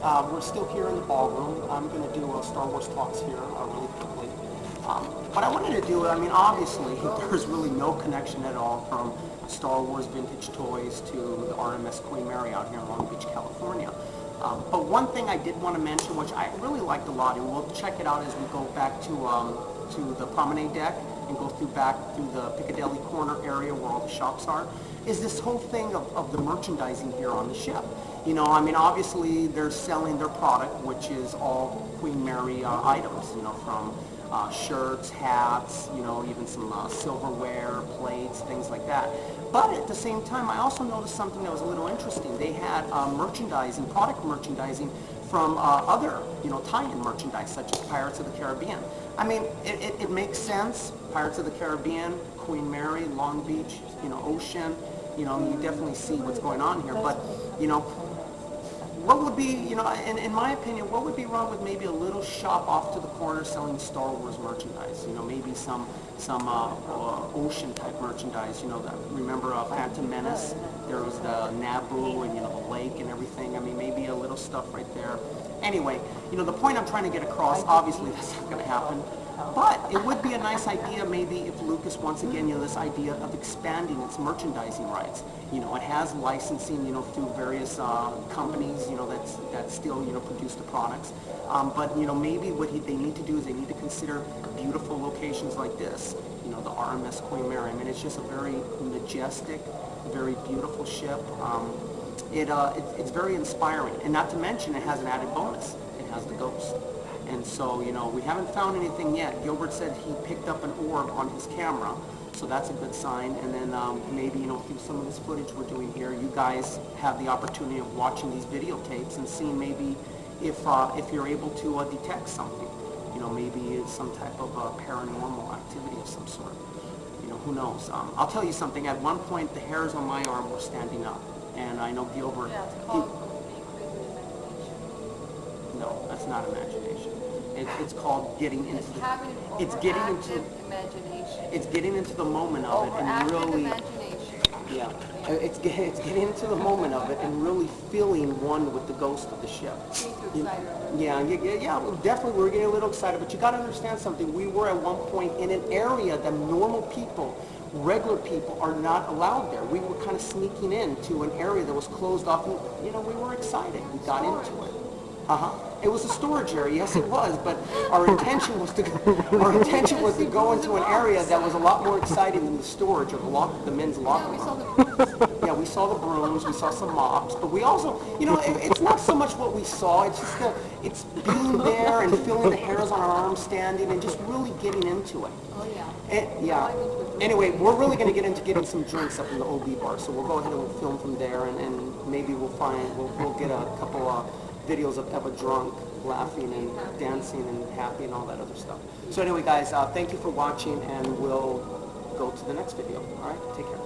We're still here in the ballroom. I'm going to do Star Wars talks here really quickly. What I wanted to do, I mean, obviously, there's really no connection at all from Star Wars vintage toys to the RMS Queen Mary out here in Long Beach, California. But one thing I did want to mention, which I really liked a lot, and we'll check it out as we go back to the promenade deck and go back through the Piccadilly corner area where all the shops are, is this whole thing of the merchandising here on the ship. You know, I mean, obviously they're selling their product, which is all Queen Mary items, you know, from shirts, hats, you know, even some silverware, plates, things like that. But at the same time, I also noticed something that was a little interesting. They had merchandising, product merchandising from other, you know, tie-in merchandise, such as Pirates of the Caribbean. I mean, it makes sense. Pirates of the Caribbean, Queen Mary, Long Beach, you know, Ocean, you know, you definitely see what's going on here. But, you know, what would be, you know, in my opinion, what would be wrong with maybe a little shop off to the corner selling Star Wars merchandise? You know, maybe some ocean type merchandise. You know, remember Phantom Menace? There was the Naboo and, you know, the lake and everything. I mean, maybe a little stuff right there. Anyway, you know, the point I'm trying to get across, obviously that's not going to happen. But it would be a nice idea maybe if Lucas, once again, you know, this idea of expanding its merchandising rights. You know, it has licensing, you know, through various companies, you know, that still, you know, produce the products. But, you know, maybe what they need to do is they need to consider beautiful locations like this. You know, the RMS Queen Mary. I mean, it's just a very majestic, very beautiful ship. It's very inspiring. And not to mention, it has an added bonus. It has the ghost. And so, you know, we haven't found anything yet. Gilbert said he picked up an orb on his camera, so that's a good sign. And then maybe, you know, through some of this footage we're doing here, you guys have the opportunity of watching these videotapes and seeing maybe if you're able to detect something. You know, maybe it's some type of paranormal activity of some sort. You know, who knows? I'll tell you something. At one point, the hairs on my arm were standing up, and I know Gilbert. Yeah, it's called No, that's not imagination. It's called getting into it's getting into imagination. It's getting into the moment of it and really Imagination. Yeah. It's getting into the moment of it and really feeling one with the ghost of the ship. Yeah, well, definitely we're getting a little excited, but you got to understand something. We were at one point in an area that normal people, regular people, are not allowed there. We were kind of sneaking into an area that was closed off, and, you know, we were excited. We got into it. It was a storage area, yes it was, but our intention was to go into an area that was a lot more exciting than the storage or the men's locker room. Yeah, we saw the brooms, we saw some mops, but we also, you know, it's not so much what we saw, it's just it's being there and feeling the hairs on our arms standing and just really getting into it. Oh yeah. Yeah. Anyway, we're really going to get into getting some drinks up in the OB bar, so we'll go ahead and we'll film from there, and maybe we'll get a couple videos of Eva drunk, laughing and dancing and happy and all that other stuff. So anyway, guys, thank you for watching, and we'll go to the next video. All right, take care.